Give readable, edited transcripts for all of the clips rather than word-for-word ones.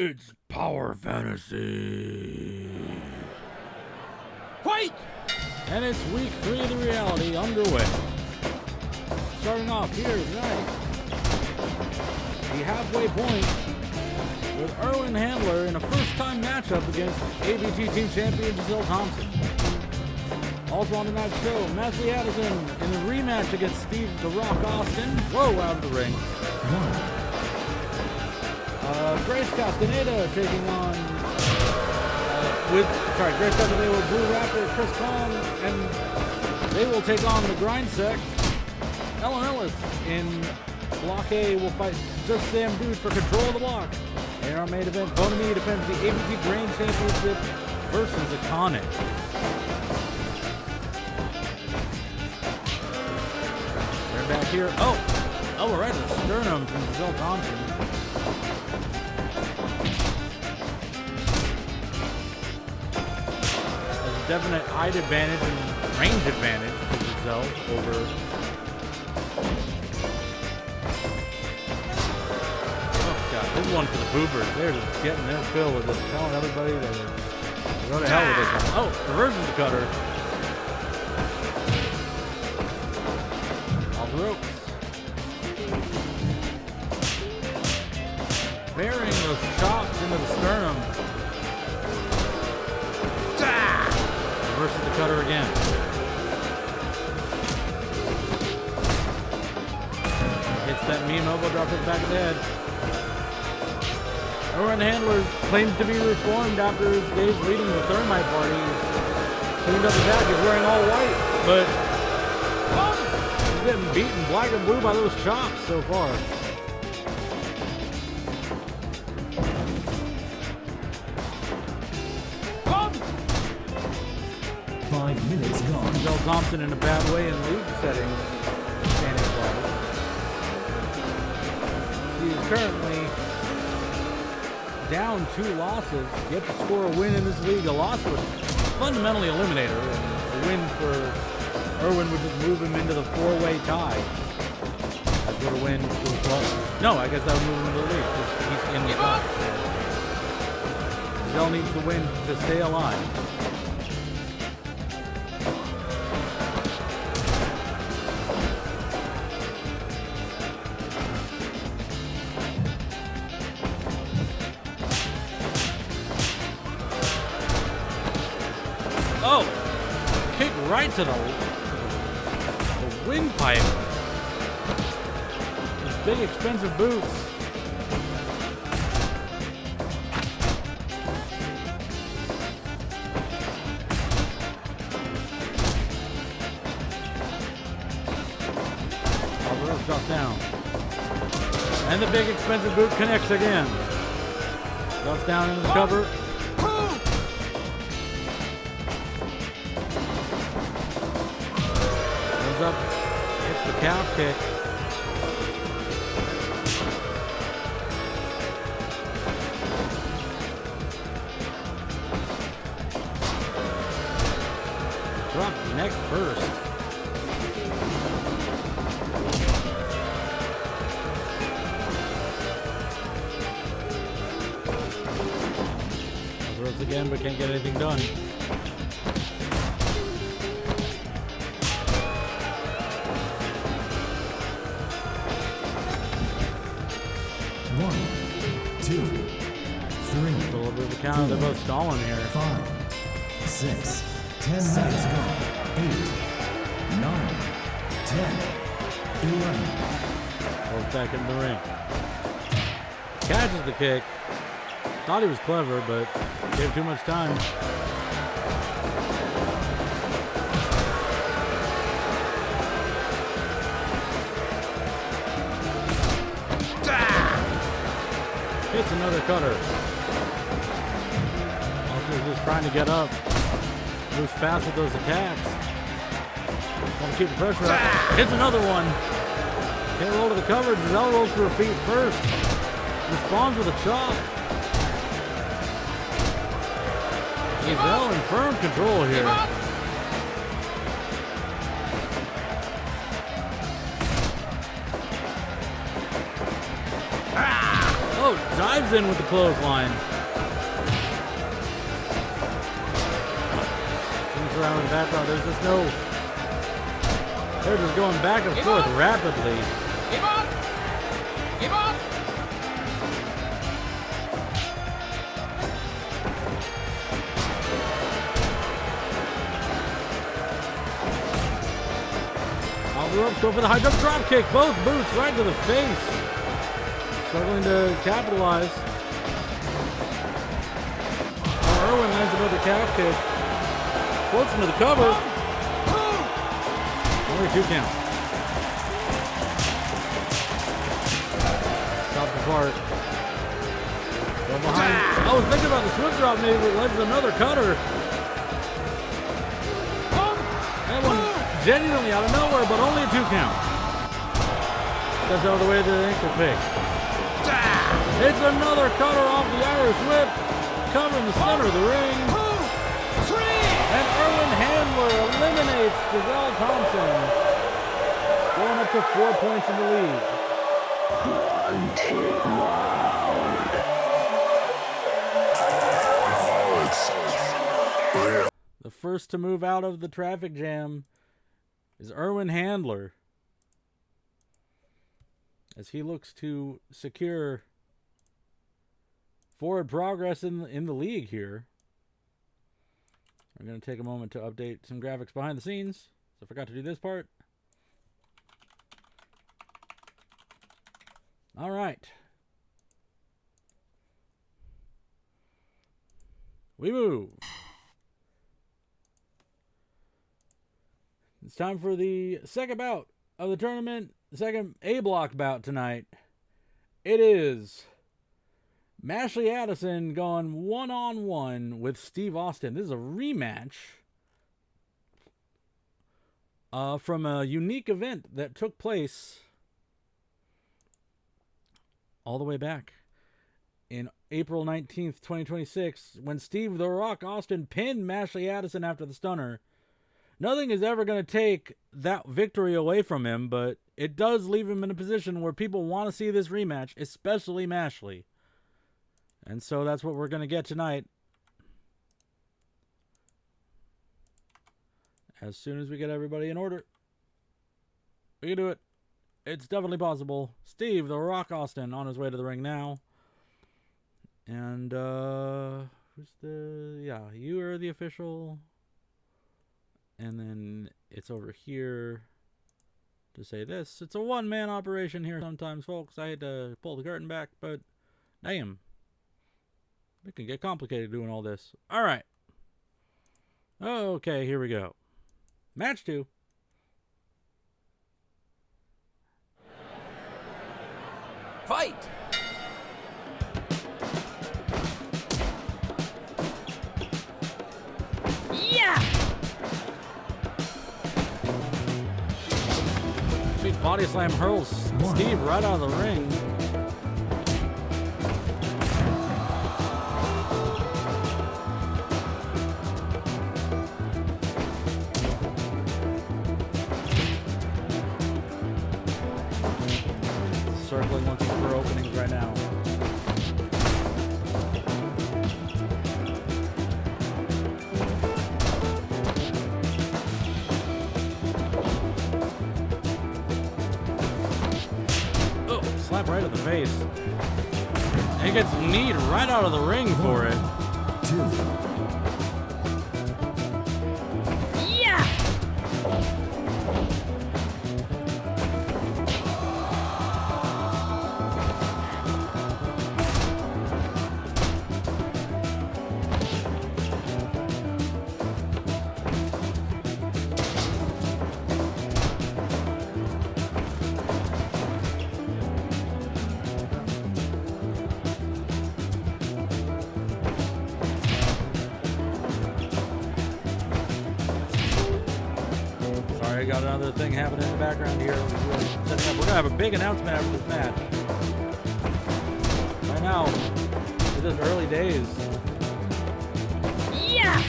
It's Power Fantasy. Fight! And it's week 3 of the reality underway. Starting off here tonight, the halfway point with Irwin Handler in a first-time matchup against ABT Team Champion Gisele Thomsen. Also on tonight's show, Mahsley Addison in a rematch against Steve "The Rock" Austin. Whoa, out of the ring. Grace Castaneda taking on Grace Castaneda with Blue Raptor, Chris Kong, and they will take on the Grind Sect. Ellen Ellis in Block A will fight Just Sam Dude for control of the block. In our main event, Bonami defends the ABT Grand Championship versus Akane. They're back here. Oh, right, the sternum from Gisele Thomsen. Definite height advantage and range advantage to Gisele over. Oh god, this is one for the boobers. They're just getting their fill with this, telling everybody that go to hell with this one. Oh, reverses the cutter. Off the ropes. Burying those chops into the sternum. Versus the cutter again. Hits that meme elbow drop to the back of the head. Irwin Handler claims to be reformed after his days leading the Thermite party. He's cleaned up his act, he's wearing all white, but he's getting beaten black and blue by those chops so far. Gisele Thomsen in a bad way in league settings. She is currently down 2 losses. Yet to score a win in this league. A loss would fundamentally eliminate her, and a win for Irwin would just move him into the 4-way tie. That's what a win would, well, no, I guess that would move him into the league because he's in the top. Gisele needs to win to stay alive. Oh, kick right to the windpipe. Those big expensive boots. Alvarez drops down. And the big expensive boot connects again. Drops down into the cover. Up, hits the calf kick. Drop neck first. Throws again, but can't get anything done. Count, they're both stalling here. 5, 6, 10 minutes gone. 8, 9, 10, 11. Goes back in the ring. Catches the kick. Thought he was clever, but gave too much time. Hits another cutter. Just trying to get up. Moves fast with those attacks. Want to keep the pressure up. Hits another one. Can't roll to the cover. Gisele rolls to her feet first. Responds with a chop. Gisele in firm control here. Oh, dives in with the clothesline. Things around in the background. There's just no... They're just going back and forth rapidly. Keep on! Keep on! Off the ropes, go for the high jump drop kick. Both boots right to the face. Struggling to capitalize. Irwin lands another calf kick. Floats into the cover. Only 2 count. Top apart. From behind. I was thinking about the swim drop maybe, but it led to another cutter. That one genuinely out of nowhere, but only a 2 count. Steps out of the way of the ankle pick. It's another cutter off the Irish whip, covering the center of the ring. And Irwin Handler eliminates Gisele Thomsen, going up to 4 points in the lead. The first to move out of the traffic jam is Irwin Handler, as he looks to secure forward progress in the league here. I'm going to take a moment to update some graphics behind the scenes. So I forgot to do this part. All right. We move. It's time for the second bout of the tournament. The second A block bout tonight. It is Mahsley Addison going one-on-one with Steve Austin. This is a rematch from a unique event that took place all the way back in April 19th, 2026, when Steve "The Rock" Austin pinned Mahsley Addison after the stunner. Nothing is ever going to take that victory away from him, but it does leave him in a position where people want to see this rematch, especially Mashley. And so that's what we're going to get tonight. As soon as we get everybody in order, we can do it. It's definitely possible. Steve "The Rock" Austin on his way to the ring now. And, who's the... Yeah, you are the official. And then it's over here to say this. It's a one-man operation here sometimes, folks. I had to pull the curtain back, but damn. It can get complicated doing all this. All right. Okay, here we go. Match 2. Fight! Yeah! Big body slam hurls Steve right out of the ring. Circling looking for openings right now. Oh, slap right in the face. And he gets kneed right out of the ring for it. 2. I got another thing happening in the background here. We're going to have a big announcement after this match. Right now, it is early days. Yeah!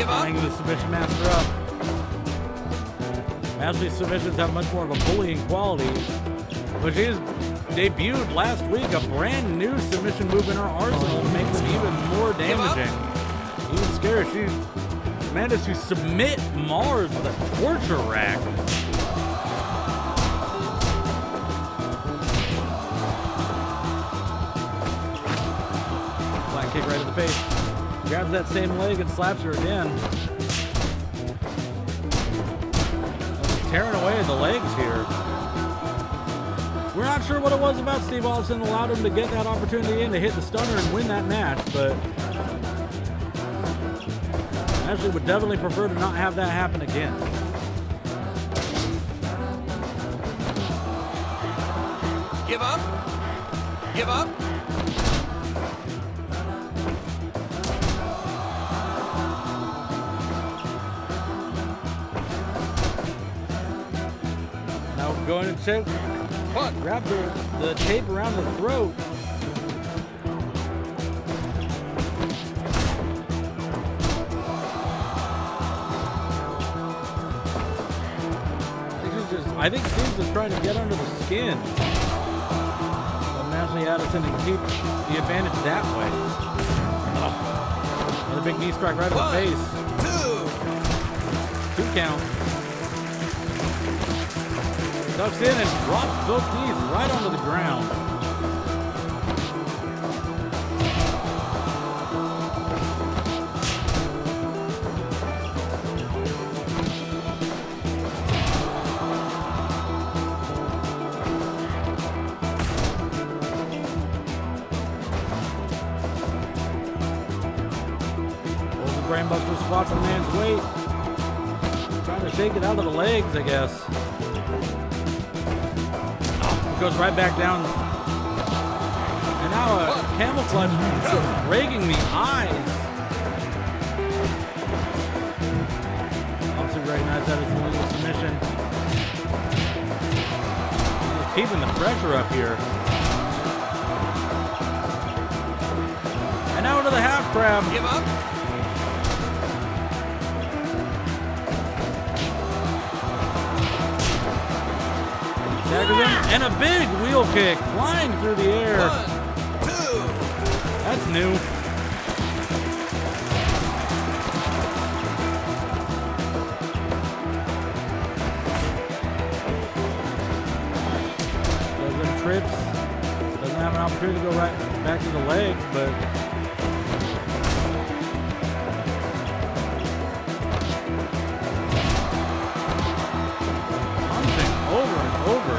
Give up. Hanging the submission master up. Mashley's submissions have much more of a bullying quality, but she's debuted last week a brand new submission move in her arsenal to make them even more damaging, even scarier. She managed to submit Mars with a torture rack. Flat kick right in the face. Grabs that same leg and slaps her again. Tearing away the legs here. We're not sure what it was about Steve Austin that allowed him to get that opportunity in to hit the stunner and win that match, but Mashley would definitely prefer to not have that happen again. Give up. Give up. Now going to check. Grab the tape around the throat. I think Steve's just trying to get under the skin of Mahsley Addison and keep the advantage that way. Oh. Another big knee strike right in the face. 2 count. Ducks in and drops both knees right onto the ground. Pulls the brainbuster squat for the man's weight. Trying to shake it out of the legs, I guess. Goes right back down. And now a camel clutch just raking the eyes. Also recognized that as a legal submission. Just keeping the pressure up here. And now into the half crab. Give up. Daggers him, and a big wheel kick flying through the air. 1, 2. That's new. Does them trips. Doesn't have an opportunity to go right back to the legs, but over and over.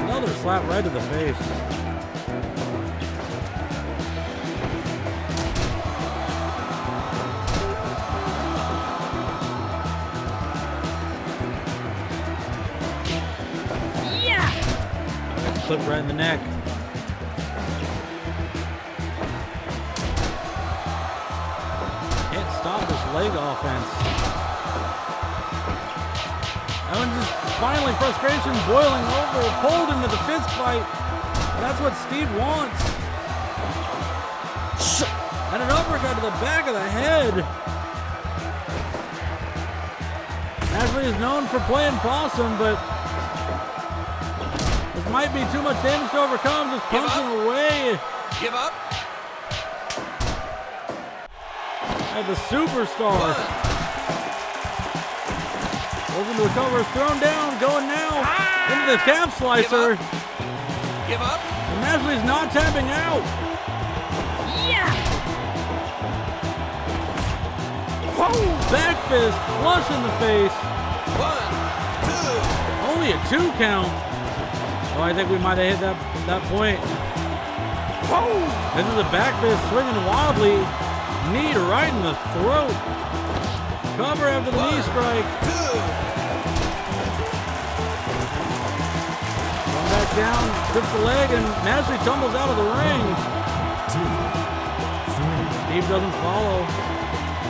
Another slap right to the face. Clip right in the neck. Can't stop this leg offense. That one's just finally frustration boiling over. Pulled him to the fist fight. That's what Steve wants. And an uppercut to the back of the head. Mashley is known for playing possum, but might be too much damage to overcome, just punching away. Give up. At the superstar. Goes into the cover, thrown down, going now into the calf slicer. Give up. And Mashley's not tapping out. Yeah. Whoa! Back fist, flush in the face. 1, 2. Only a 2 count. Oh, I think we might have hit that point. Whoa! This is a back fist swinging wildly. Knee right in the throat. Cover after the knee strike. 2. Going back down, trips the leg, and Mashley tumbles out of the ring. 2, 3. Steve doesn't follow.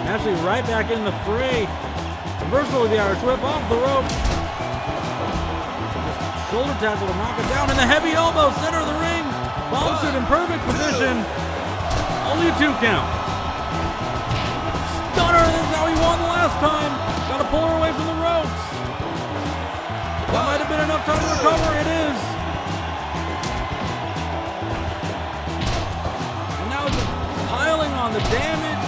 Mashley right back in the fray. Reversal of the Irish whip off the rope. Just shoulder tackle to knock it down, and the heavy elbow, center of the ring. Bomb suit in perfect position. Only a 2 count. Stunner, this is how he won the last time. Got to pull her away from the ropes. That might have been enough time to recover. It is. And now just piling on the damage.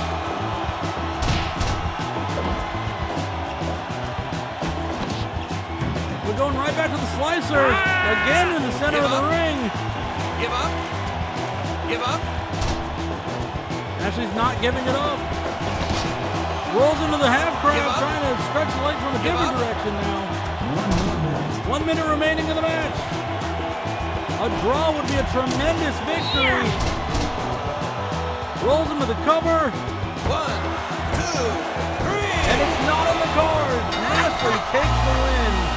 We're going right back to the slicer. Again in the center of the ring. Give up. Give up. Mashley's not giving it up. Rolls into the half crab, trying to stretch the leg from a different direction now. 1 minute remaining in the match. A draw would be a tremendous victory. Rolls him to the cover. 1, 2, 3. And it's not on the card. Mashley takes the win.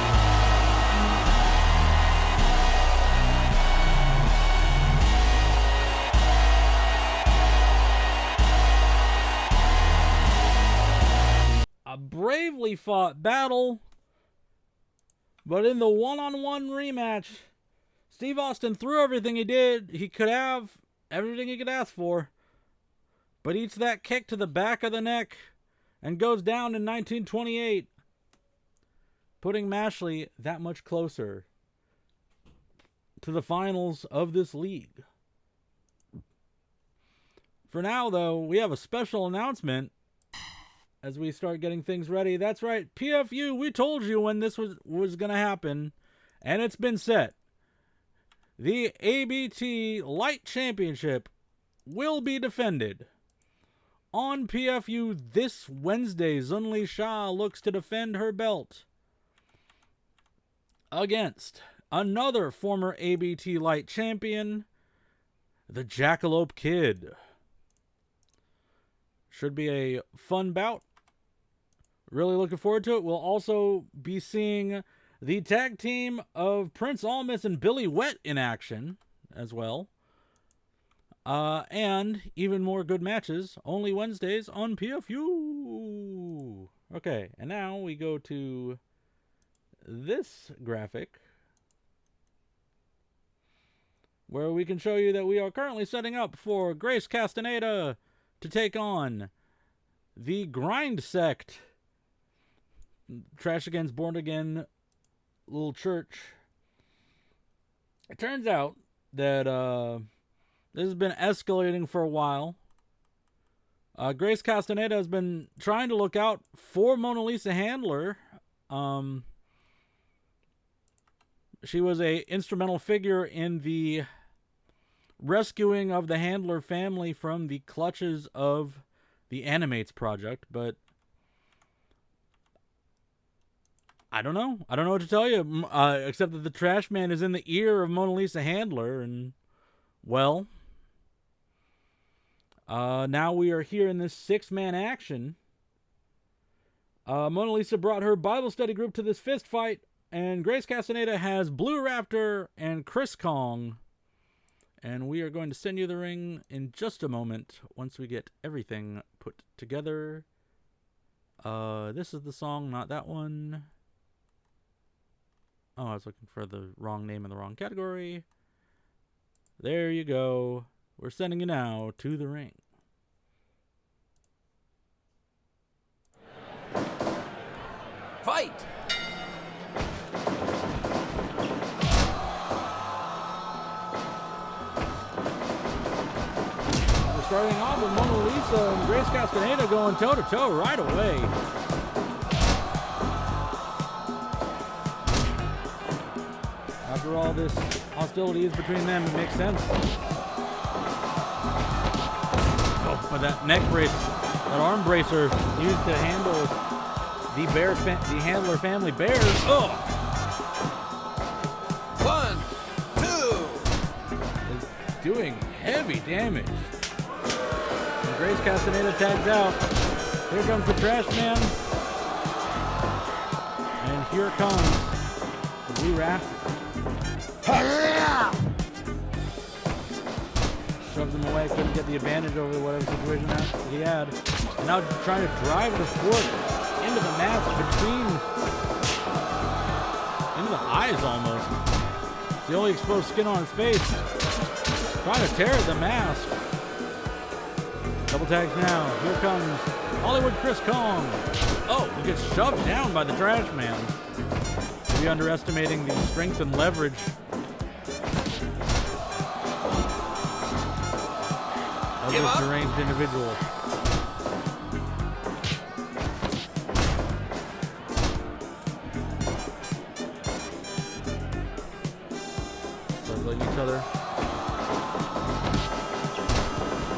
A bravely fought battle, but in the one-on-one rematch, Steve Austin threw everything he could have, everything he could ask for, but eats that kick to the back of the neck and goes down in 1928, putting Mashley that much closer to the finals of this league. For now, though, we have a special announcement as we start getting things ready. That's right, PFU, we told you when this was going to happen, and it's been set. The ABT Light Championship will be defended. On PFU this Wednesday, Zunli Shah looks to defend her belt against another former ABT Light champion, the Jackalope Kid. Should be a fun bout. Really looking forward to it. We'll also be seeing the tag team of Prince Almas and Billy Wet in action as well. And even more good matches, only Wednesdays on PFU. Okay, and now we go to this graphic, where we can show you that we are currently setting up for Grace Castaneda to take on the Grind Sect. Trash Against Born Again little church. It turns out that this has been escalating for a while. Grace Castaneda has been trying to look out for Mona Lisa Handler. She was a instrumental figure in the rescuing of the Handler family from the clutches of the Animates Project, but I don't know. I don't know what to tell you, except that the Trash Man is in the ear of Mona Lisa Handler, and, well, now we are here in this 6-man action. Mona Lisa brought her Bible study group to this fist fight, and Grace Castaneda has Blue Raptor and Chris Kong. And we are going to send you the ring in just a moment once we get everything put together. This is the song, not that one. Oh, I was looking for the wrong name in the wrong category. There you go. We're sending you now to the ring. Fight! We're starting off with Mona Lisa and Grace Castaneda going toe-to-toe right away. After all this hostility is between them, it makes sense. Oh, but that neck brace, that arm bracer used to handle the Handler family bears. Oh! 1, 2. Is doing heavy damage. And Grace Castaneda tags out. Here comes the Trash Man. And here comes the Blue Raptor. Shoves him away, couldn't get the advantage over whatever situation that he had. And now trying to drive the fork into the mask into the eyes almost. It's the only exposed skin on his face. Trying to tear at the mask. Double tags now. Here comes Hollywood Chris Kong. Oh, he gets shoved down by the trash man. Maybe underestimating the strength and leverage of this deranged individual. Each other.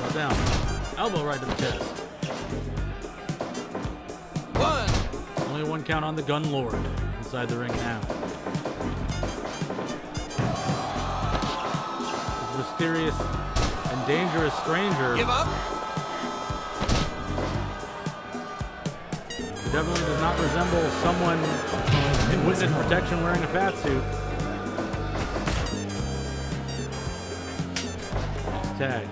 Well down. Elbow right to the chest. One. Only one count on the Gun Lord inside the ring now. This mysterious and dangerous stranger. Give up. Definitely does not resemble someone in witness protection wearing a fat suit. Tag.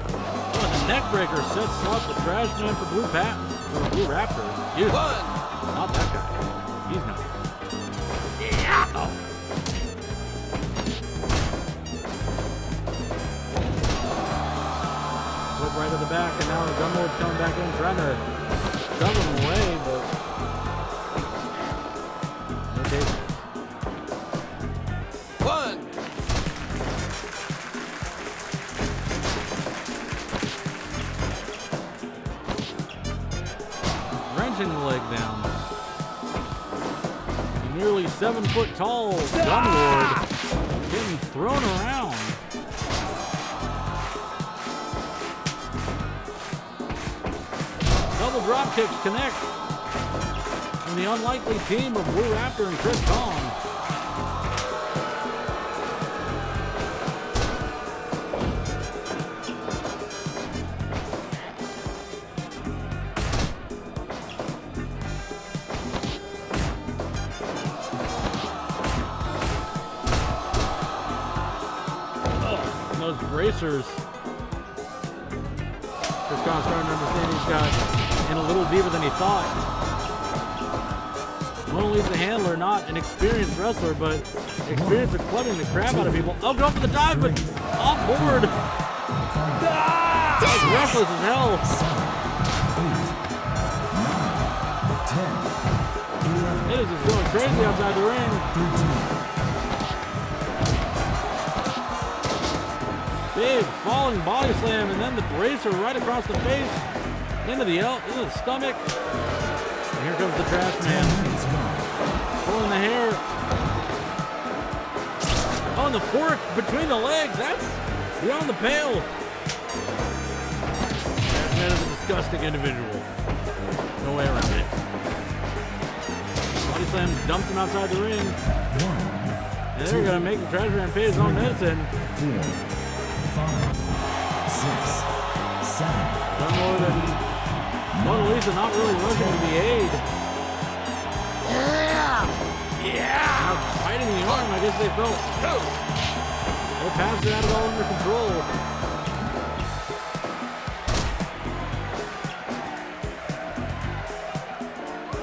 Oh, the neck breaker sets up the trash man for Blue Raptor. Dude, not that guy. He's not. Yeah. Oh. Flip right to the back, and now the Gunlord's coming back in, trying to shove him away, but no danger. The leg down. The nearly 7 foot tall Gunlord getting thrown around. Double drop kicks connect from the unlikely team of Blue Raptor and Chris Kong. Bracers. Chris Kong's starting to understand he's got in a little deeper than he thought. Not only is the handler not an experienced wrestler, but experienced at clubbing the crap out of people. Oh, go for the dive, but off board. That's reckless as hell. 7, 8, 9, 10, 11. It is just going crazy outside the ring. 13. Big falling body slam, and then the bracer right across the face, into the stomach. And here comes the trash man, pulling the hair. Oh, and the fork between the legs. That's beyond the pale. Trash man is a disgusting individual. No way around it. Body slam dumps him outside the ring. And they're gonna make the trash man pay his own medicine. 5, 6, 7. Gunlord and Mona Lisa not really rushing to the aid. Yeah! Now fighting the arm, I guess they felt. They passed it out of all under control.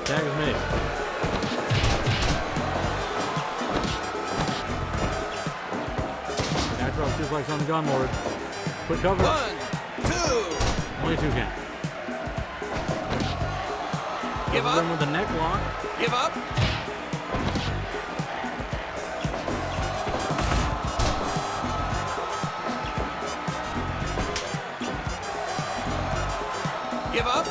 Tag is made. Suplex on the Gunlord. Quick cover. 1, 2. Only 2 count. Give up. With the neck lock. Give up. Give up.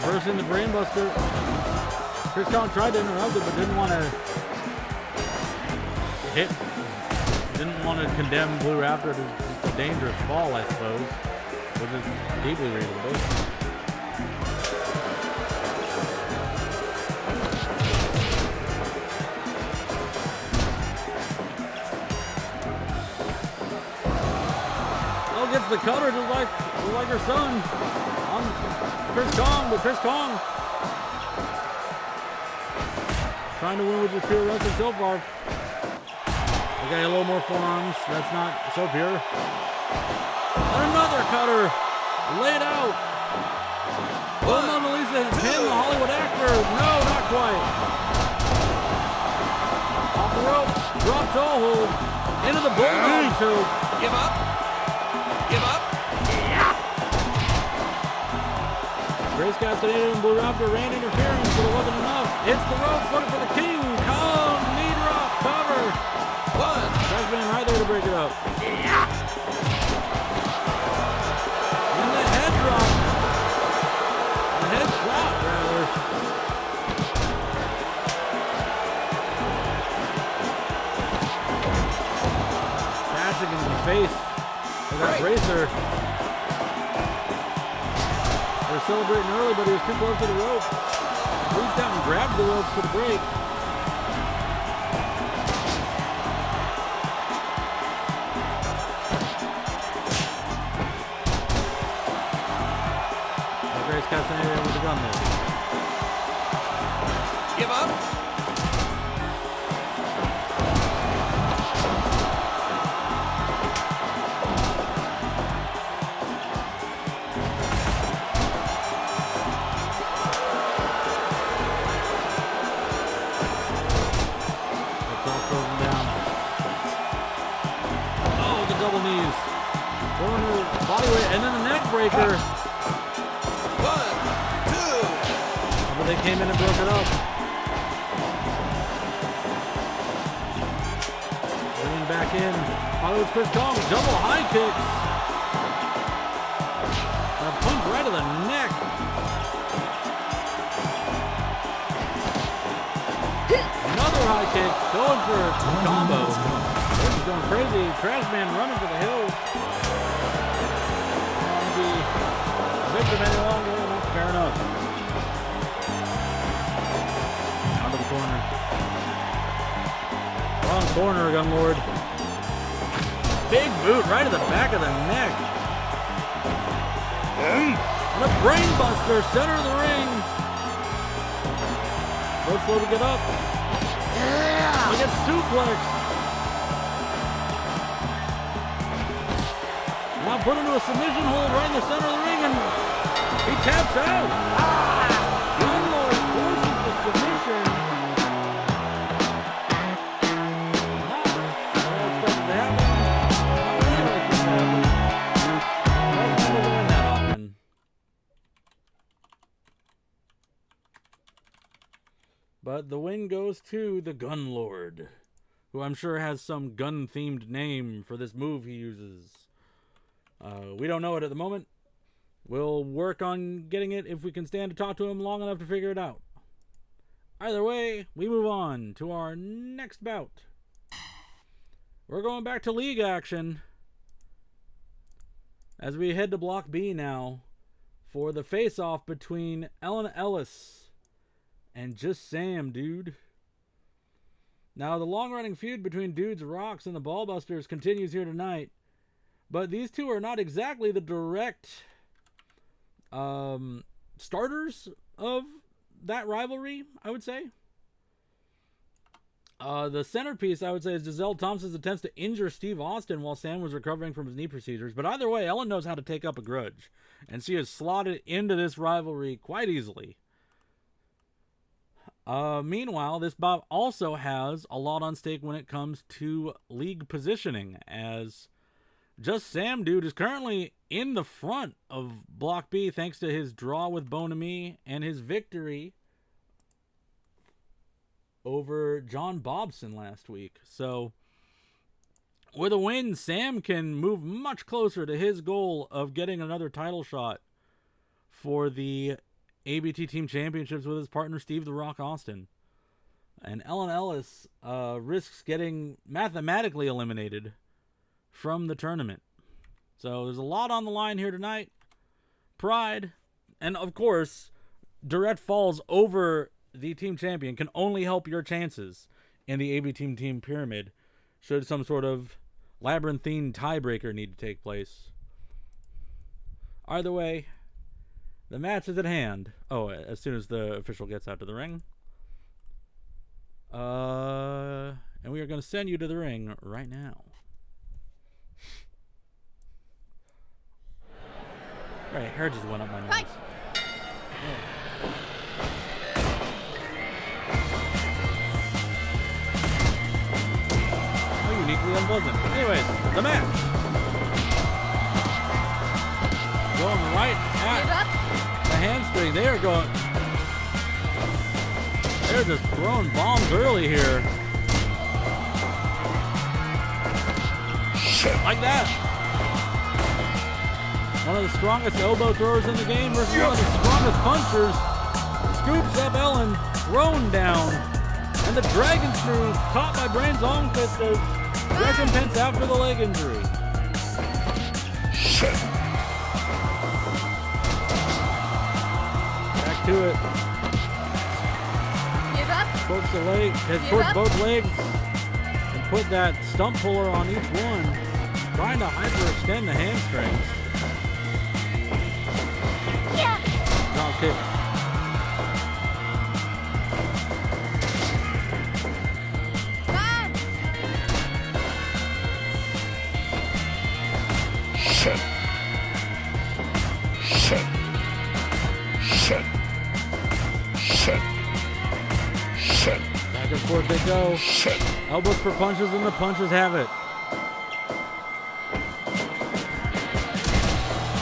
Reversing the brainbuster. Chris Kong tried to interrupt it, but didn't want to hit. Didn't want to condemn Blue Raptor to a dangerous fall, I suppose, which is deeply reasonable. Oh, gets the cover just like her son on Chris Kong, but Chris Kong trying to win with just pure wrestling so far. Okay, a little more forearms. That's not so pure. And another cutter. Laid out. Mona Lisa and pin the Hollywood actor. No, not quite. Off the ropes. Drop toe hold. Into the bulldog choke. Give up. Give up. Grace Castaneda and Blue Raptor ran interference, but it wasn't enough. It's the rope, looking for the king. Come, knee drop, cover. One. Freshman right there to break it up. And the head drop. The head drop, rather. Passing into the face of that bracer. They're celebrating early, but he was too close to the rope. Reached out and grabbed the ropes for the break. Grace Castaneda with the gun there. Give up. And then the neck breaker. 1, 2. But they came in and broke it up. Bringing back in. Hollywood's Chris Kong. Double high kicks. And a punch right to the neck. Another high kick. Going for a combo. This is going crazy. Trash Man running for the hills. Victim any longer, that's fair enough. Down to the corner. Wrong corner, Gunlord. Big boot right to the back of the neck. And a brain buster, center of the ring. Both slow to get up. He gets suplexed. Now put into a submission hold right in the center of the ring, and he taps out. Gunlord forces the submission. Not what I expected to happen. Not what I expected to happen. Most people don't win that often. But the win goes to the Gunlord, who I'm sure has some gun-themed name for this move he uses. We don't know it at the moment. We'll work on getting it if we can stand to talk to him long enough to figure it out. Either way, we move on to our next bout. We're going back to league action as we head to Block B now for the face-off between Ellen Ellis and Just Sam, dude. Now, the long-running feud between Dudes Rocks and the Ballbusters continues here tonight. But these two are not exactly the direct starters of that rivalry, I would say. The centerpiece, I would say, is Gisele Thomsen's attempts to injure Steve Austin while Sam was recovering from his knee procedures. But either way, Ellen knows how to take up a grudge, and she has slotted into this rivalry quite easily. Meanwhile, this bout also has a lot on stake when it comes to league positioning, as Just Sam, dude, is currently in the front of Block B thanks to his draw with Bonami and his victory over John Bobson last week. So, with a win, Sam can move much closer to his goal of getting another title shot for the ABT Team Championships with his partner Steve The Rock Austin. And Ellen Ellis risks getting mathematically eliminated from the tournament. So there's a lot on the line here tonight. Pride, and of course, direct falls over the team champion can only help your chances in the ABT team pyramid should some sort of labyrinthine tiebreaker need to take place. Either way, the match is at hand. Oh, as soon as the official gets out to the ring. And we are going to send you to the ring right now. Right, hair just went up my nose. Fight. How uniquely unpleasant. Anyways, the match. Going right Give at up. the hamstring. They are going. They're just throwing bombs early here. Like that. One of the strongest elbow throwers in the game versus one of the strongest punchers. Scoops up Ellen, thrown down. And the dragon screw caught by Brain's long fist as recompense after the leg injury. Back to it. Give up. Towards the leg, head Give towards up. both legs. And put that stump puller on each one. Trying to hyperextend the hamstrings. Yeah. Drop kick. Fun. Back and forth they go. Elbows for punches, and the punches have it.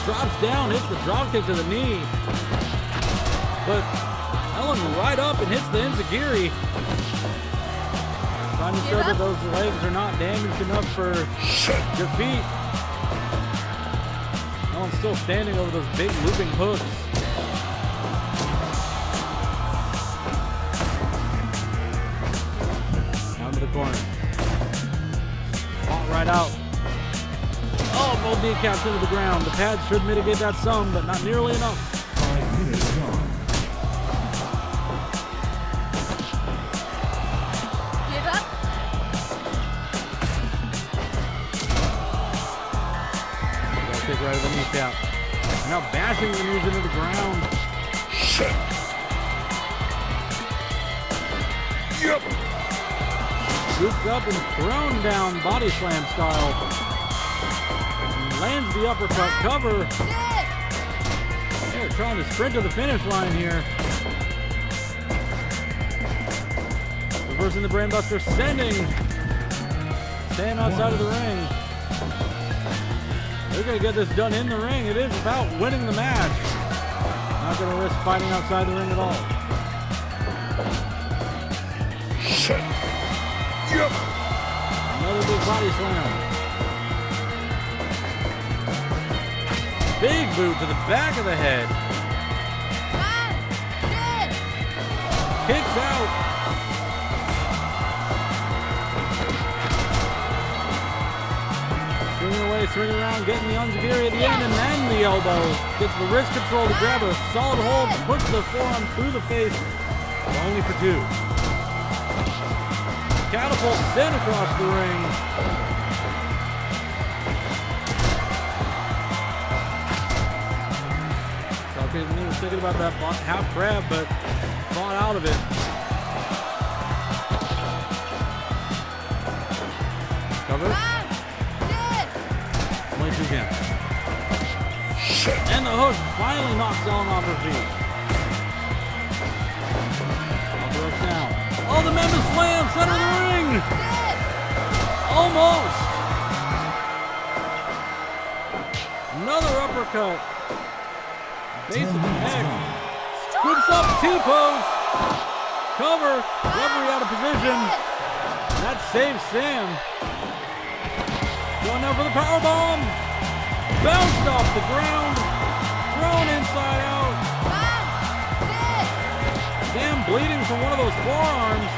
Drops down, hits the drop kick to the knee. But Ellen right up and hits the enziguri. Trying to show that those legs are not damaged enough for defeat. Ellen's still standing over those big looping hooks. Down to the corner. Fought right out. Oh, both kneecaps into the ground. The pads should mitigate that some, but not nearly enough. 5 minutes gone. Give up. That kick right at the kneecap. Now bashing the knees into the ground. Scooped up and thrown down body slam style. Lands the uppercut cover. Good. They're trying to sprint to the finish line here. Reversing the Brainbuster, sending Sam outside of the ring. They're going to get this done in the ring. It is about winning the match. Not going to risk fighting outside the ring at all. Another big body slam. Big boot to the back of the head. Fun. Good. Kicks out. Swinging away, swinging around, getting the enziguri at the end, and then the elbow. Gets the wrist control to grab a solid hold, puts the forearm through the face, but only for two. Catapult sent across the ring. He was thinking about that half grab, but fought out of it. Cover. Fun. Good. Only two counts. And the hook finally knocks Ellen off her feet. Elbow down. Oh, the Memphis Slam, center of the ring. Good. Almost. Another uppercut. Base of the neck. Scoops up T-pose. Cover. Referee out of position. That saves Sam. Going now for the powerbomb. Bounced off the ground. Thrown inside out. Fun. Good. Sam bleeding from one of those forearms.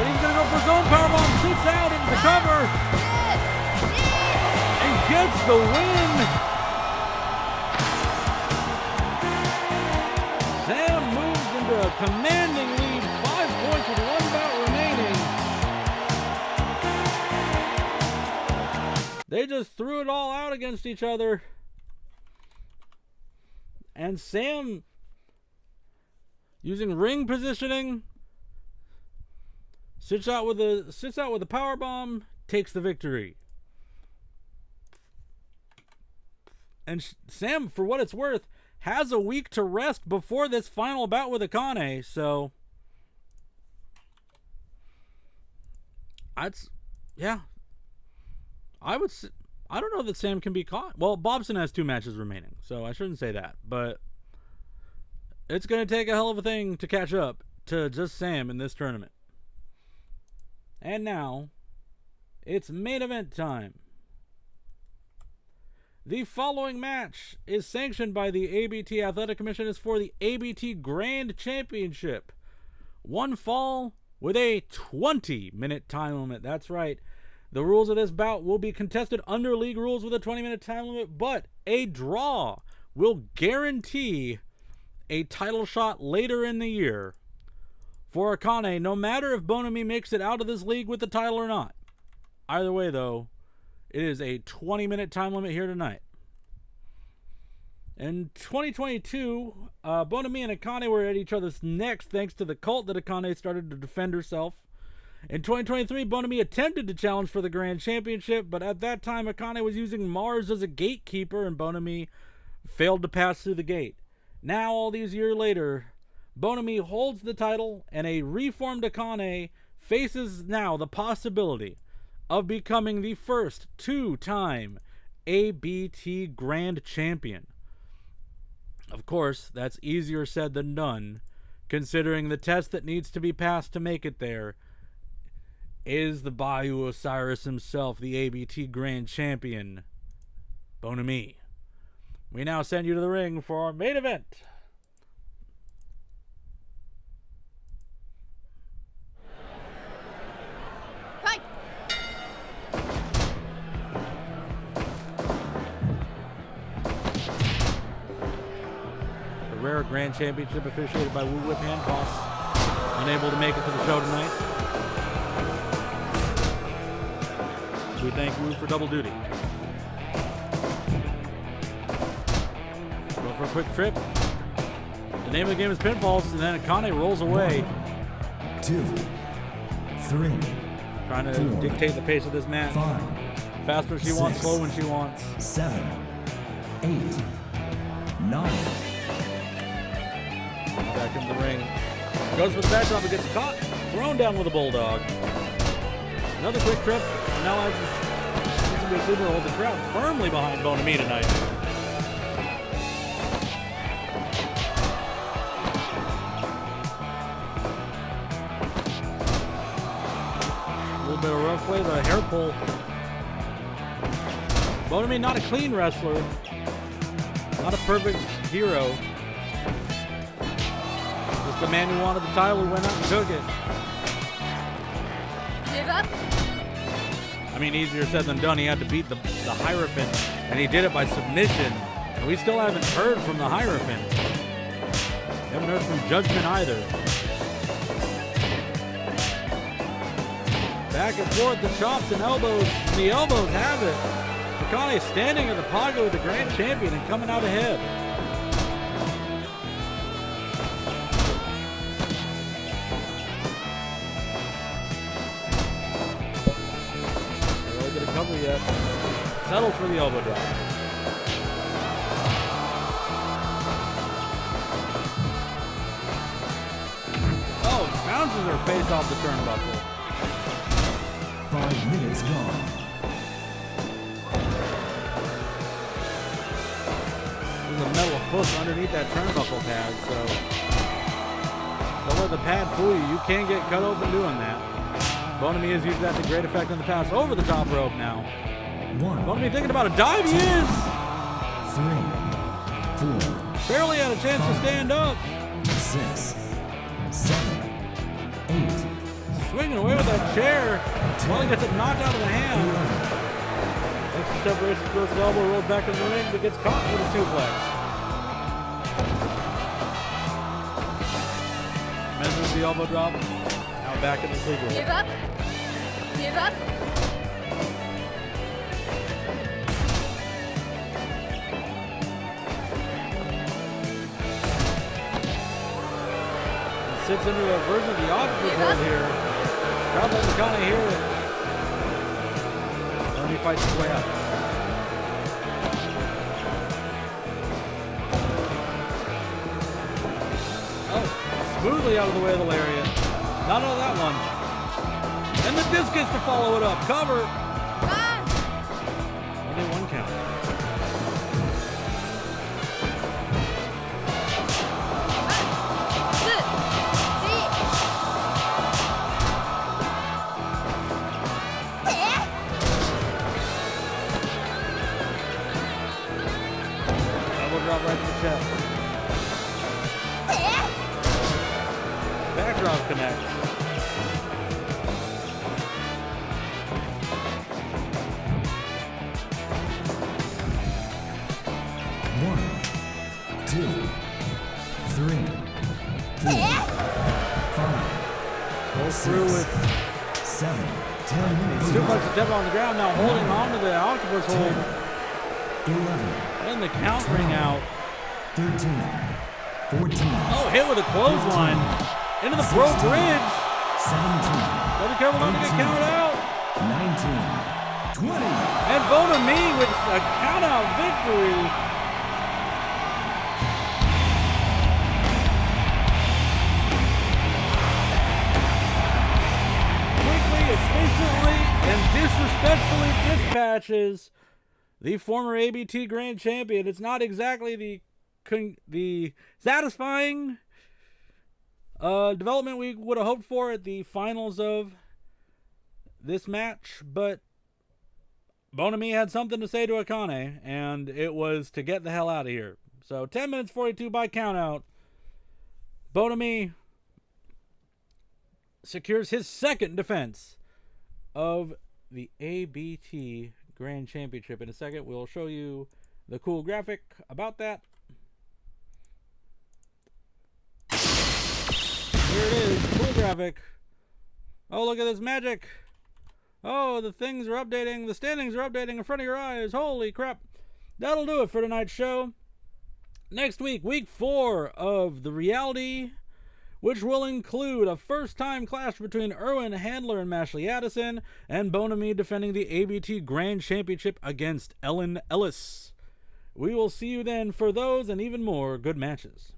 But he's going to go for his own powerbomb. Shoots out into the cover. Good. Yeah. And gets the win. Sam moves into a commanding lead, 5 points with 1 bout remaining. They just threw it all out against each other. And Sam, using ring positioning, Sits out with a power bomb, takes the victory. And Sam, for what it's worth, has a week to rest before this final bout with Akane, so yeah. I don't know that Sam can be caught. Well, Bobson has 2 matches remaining, so I shouldn't say that, but it's going to take a hell of a thing to catch up to just Sam in this tournament. And now, it's main event time. The following match is sanctioned by the ABT Athletic Commission. Is for the ABT Grand Championship. One fall with a 20-minute time limit. That's right. The rules of this bout will be contested under league rules with a 20-minute time limit, but a draw will guarantee a title shot later in the year for Akane, no matter if Bonami makes it out of this league with the title or not. Either way, though, it is a 20-minute time limit here tonight. In 2022, Bonami and Akane were at each other's necks thanks to the cult that Akane started to defend herself. In 2023, Bonami attempted to challenge for the Grand Championship, but at that time, Akane was using Mars as a gatekeeper, and Bonami failed to pass through the gate. Now, all these years later, Bonami holds the title, and a reformed Akane faces now the possibility of becoming the first 2-time ABT Grand Champion. Of course, that's easier said than done, considering the test that needs to be passed to make it there is the Bayou Osiris himself, the ABT Grand Champion, Bonami. We now send you to the ring for our main event. Fight! The rare Grand Championship officiated by Woo Whip Hand Boss, unable to make it to the show tonight. We thank Woo for double duty. Go for a quick trip. The name of the game is pinfalls, and then Akane rolls away. 1, 2, 3. Trying to 4, dictate the pace of this match. 5. Fast when she wants, 6, slow when she wants. 7, 8, 9. Back in the ring. Goes for the backdrop and gets caught. Thrown down with a bulldog. Another quick trip. Now has a super hold the crowd firmly behind Bonami tonight. A little bit of rough play, the hair pull. Bonami not a clean wrestler. Not a perfect hero. Just the man who wanted the title who went out and took it. Give up! I mean, easier said than done. He had to beat the Hierophant, and he did it by submission. And we still haven't heard from the Hierophant. We haven't heard from Judgment either. Back and forth, the chops and elbows. And the elbows have it. Akane standing in the pocket with the Grand Champion and coming out ahead. Cover yet. Settles for the elbow drop. Oh, bounces her face off the turnbuckle. 5 minutes gone. There's a metal hook underneath that turnbuckle pad, so don't let the pad fool you. You can get cut open doing that. Bonami has used that to great effect on the past. Over the top rope now. 1, Bonami thinking about a dive. He is! 3, 4. Barely had a chance to stand up. 6, 7, 8. Swinging away with that chair. Well, he gets it knocked out of the hand. Extra separation throws the elbow, rolls back in the ring, but gets caught with a suplex. Measures the elbow drop. Now back in the sleeper. Give up! Give up! Sits into a version of the opposite hold here. Crowd letting Akane hear it. Then he fights his way up. Oh, smoothly out of the way of the lariat. Not out of that lunge. And the discus to follow it up. Cover. Only one count. Drop right to the chest. Backdrop connect. One, two, three, four, five, Go through with 7, 10 minutes. suplex the devil on the ground, now holding on to the octopus hold. 11, And the count ring out. 13, 14. Oh, hit with a clothesline. Into the broke bridge. 17. Gotta be careful not to get counted out. 19, 20. And Bona Me with a count out victory. Quickly, efficiently, and disrespectfully dispatches the former ABT Grand Champion. It's not exactly the satisfying development we would have hoped for at the finals of this match, but Bona Me had something to say to Akane, and it was to get the hell out of here. So 10 minutes 42 by countout. Bona Me secures his second defense of the ABT Grand Championship. In a second, we'll show you the cool graphic about that. Here it is, cool graphic. Oh, look at this magic. Oh, the things are updating. The standings are updating in front of your eyes. Holy crap. That'll do it for tonight's show. Next week, week 4 of the Reality, which will include a first-time clash between Irwin Handler and Mahsley Addison, and Bona Me defending the ABT Grand Championship against Ellen Ellis. We will see you then for those and even more good matches.